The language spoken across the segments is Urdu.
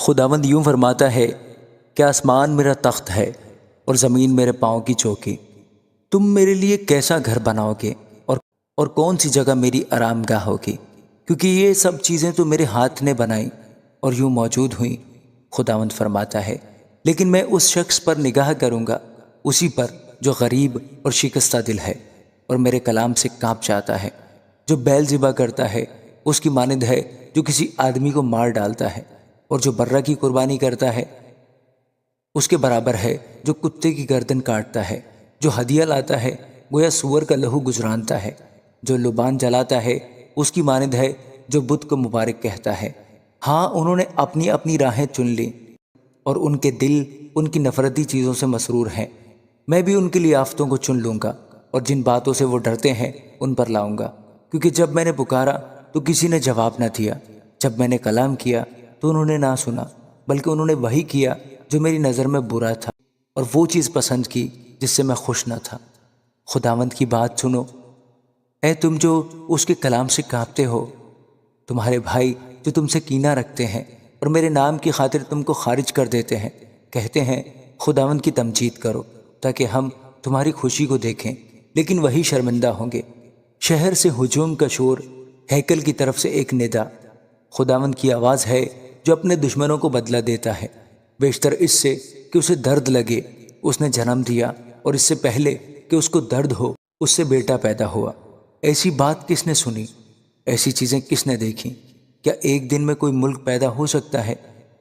خداوند یوں فرماتا ہے کہ آسمان میرا تخت ہے اور زمین میرے پاؤں کی چوکی۔ تم میرے لیے کیسا گھر بناؤ گے اور کون سی جگہ میری آرام گاہ ہوگی، کیونکہ یہ سب چیزیں تو میرے ہاتھ نے بنائیں اور یوں موجود ہوئیں۔ خداوند فرماتا ہے لیکن میں اس شخص پر نگاہ کروں گا، اسی پر جو غریب اور شکستہ دل ہے اور میرے کلام سے کانپ جاتا ہے، جو بیل ذبح کرتا ہے اس کی مانند ہے جو کسی آدمی کو مار ڈالتا ہے، اور جو برہ کی قربانی کرتا ہے اس کے برابر ہے جو کتے کی گردن کاٹتا ہے، جو ہدیہ لاتا ہے گویا سور کا لہو گزرانتا ہے، جو لبان جلاتا ہے اس کی مانند ہے جو بت کو مبارک کہتا ہے۔ ہاں، انہوں نے اپنی اپنی راہیں چن لی اور ان کے دل ان کی نفرتی چیزوں سے مسرور ہیں۔ میں بھی ان کے لیے آفتوں کو چن لوں گا اور جن باتوں سے وہ ڈرتے ہیں ان پر لاؤں گا، کیونکہ جب میں نے پکارا تو کسی نے جواب نہ دیا، جب میں نے کلام کیا تو انہوں نے نہ سنا، بلکہ انہوں نے وہی کیا جو میری نظر میں برا تھا اور وہ چیز پسند کی جس سے میں خوش نہ تھا۔ خداوند کی بات سنو، اے تم جو اس کے کلام سے کانپتے ہو، تمہارے بھائی جو تم سے کینہ رکھتے ہیں اور میرے نام کی خاطر تم کو خارج کر دیتے ہیں، کہتے ہیں خداوند کی تمجید کرو تاکہ ہم تمہاری خوشی کو دیکھیں، لیکن وہی شرمندہ ہوں گے۔ شہر سے ہجوم کا شور، ہیکل کی طرف سے ایک ندا، خداوند کی آواز ہے جو اپنے دشمنوں کو بدلہ دیتا ہے، بیشتر اس سے کہ اسے درد لگے اس نے جنم دیا، اور اس سے پہلے کہ اس کو درد ہو اس سے بیٹا پیدا ہوا۔ ایسی بات کس نے سنی؟ ایسی چیزیں کس نے دیکھی؟ کیا ایک دن میں کوئی ملک پیدا ہو سکتا ہے؟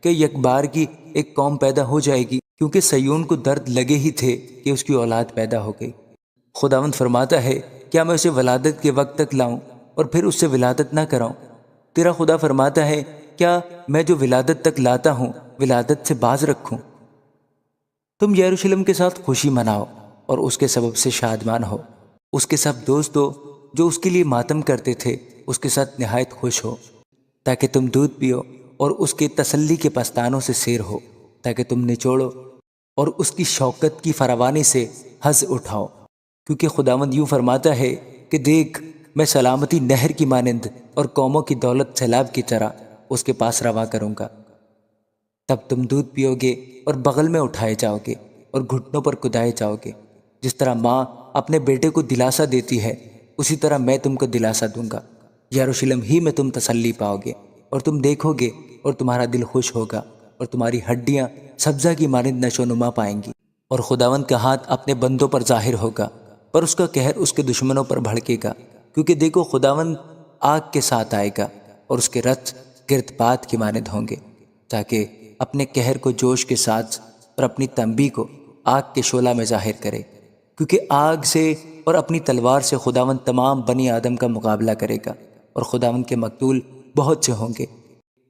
کہ یک بار کی ایک قوم پیدا ہو جائے گی؟ کیونکہ سیون کو درد لگے ہی تھے کہ اس کی اولاد پیدا ہو گئی۔ خداوند فرماتا ہے کیا میں اسے ولادت کے وقت تک لاؤں اور پھر اس سے ولادت نہ کراؤں؟ تیرا خدا فرماتا ہے کیا میں جو ولادت تک لاتا ہوں ولادت سے باز رکھوں؟ تم یروشلم کے ساتھ خوشی مناؤ اور اس کے سبب سے شادمان ہو، اس کے سب دوستوں جو اس کے لیے ماتم کرتے تھے اس کے ساتھ نہایت خوش ہو، تاکہ تم دودھ پیو اور اس کے تسلی کے پستانوں سے سیر ہو، تاکہ تم نچوڑو اور اس کی شوکت کی فراوانی سے حظ اٹھاؤ۔ کیونکہ خداوند یوں فرماتا ہے کہ دیکھ، میں سلامتی نہر کی مانند اور قوموں کی دولت سیلاب کی طرح اس کے پاس روا کروں گا۔ تب تم دودھ پیو گے اور بغل میں اٹھائے جاؤ گے اور گھٹنوں پر کدائے جاؤ گے۔ جس طرح ماں اپنے بیٹے کو دلاسا دیتی ہے اسی طرح میں تم کو دلاسا دوں گا۔ یروشلم ہی میں تم تسلی پاؤ گے اور تم دیکھو گے اور تمہارا دل خوش ہوگا اور تمہاری ہڈیاں سبزہ کی مانند نشو نما پائیں گی۔ اور خداوند کا ہاتھ اپنے بندوں پر ظاہر ہوگا، پر اس کا قہر اس کے دشمنوں پر بھڑکے گا، کیونکہ دیکھو خداوند آگ کے ساتھ آئے گا اور اس کے رتھ گرد باد کی مانند ہوں گے، تاکہ اپنے قہر کو جوش کے ساتھ اور اپنی تنبیہ کو آگ کے شعلہ میں ظاہر کرے۔ کیونکہ آگ سے اور اپنی تلوار سے خداوند تمام بنی آدم کا مقابلہ کرے گا، اور خداوند کے مقتول بہت سے ہوں گے،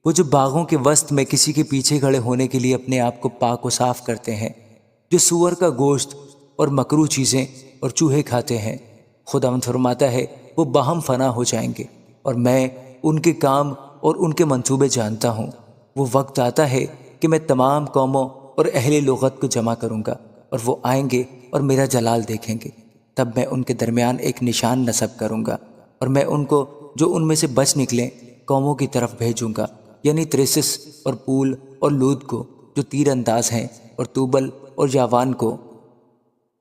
وہ جو باغوں کے وسط میں کسی کے پیچھے کھڑے ہونے کے لیے اپنے آپ کو پاک و صاف کرتے ہیں، جو سور کا گوشت اور مکروہ چیزیں اور چوہے کھاتے ہیں۔ خداوند فرماتا ہے وہ باہم فنا ہو جائیں گے، اور میں ان کے کام اور ان کے منصوبے جانتا ہوں۔ وہ وقت آتا ہے کہ میں تمام قوموں اور اہل لغت کو جمع کروں گا، اور وہ آئیں گے اور میرا جلال دیکھیں گے۔ تب میں ان کے درمیان ایک نشان نصب کروں گا، اور میں ان کو جو ان میں سے بچ نکلیں قوموں کی طرف بھیجوں گا، یعنی ترسس اور پول اور لود کو جو تیر انداز ہیں، اور توبل اور یاوان کو،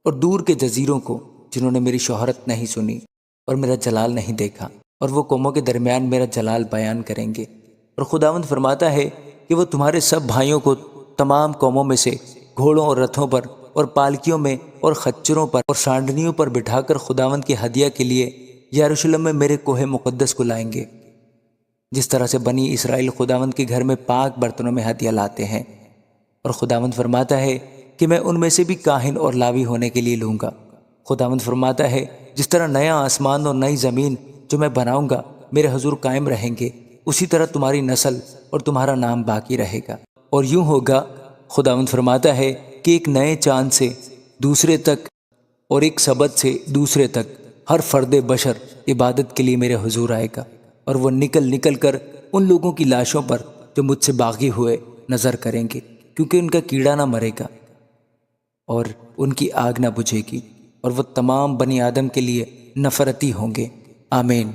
اور دور کے جزیروں کو جنہوں نے میری شہرت نہیں سنی اور میرا جلال نہیں دیکھا، اور وہ قوموں کے درمیان میرا جلال بیان کریں گے۔ اور خداوند فرماتا ہے کہ وہ تمہارے سب بھائیوں کو تمام قوموں میں سے گھوڑوں اور رتھوں پر اور پالکیوں میں اور خچروں پر اور سانڈنیوں پر بٹھا کر خداوند کے ہدیہ کے لیے یروشلم میں میرے کوہ مقدس کو لائیں گے، جس طرح سے بنی اسرائیل خداوند کے گھر میں پاک برتنوں میں ہدیہ لاتے ہیں۔ اور خداوند فرماتا ہے کہ میں ان میں سے بھی کاہن اور لاوی ہونے کے لیے لوں گا۔ خداوند فرماتا ہے جس طرح نیا آسمان اور نئی زمین جو میں بناؤں گا میرے حضور قائم رہیں گے، اسی طرح تمہاری نسل اور تمہارا نام باقی رہے گا۔ اور یوں ہوگا، خداوند فرماتا ہے کہ ایک نئے چاند سے دوسرے تک اور ایک سبت سے دوسرے تک ہر فرد بشر عبادت کے لیے میرے حضور آئے گا، اور وہ نکل نکل کر ان لوگوں کی لاشوں پر جو مجھ سے باغی ہوئے نظر کریں گے، کیونکہ ان کا کیڑا نہ مرے گا اور ان کی آگ نہ بجھے گی، اور وہ تمام بنی آدم کے لیے نفرتی ہوں گے۔ آمین۔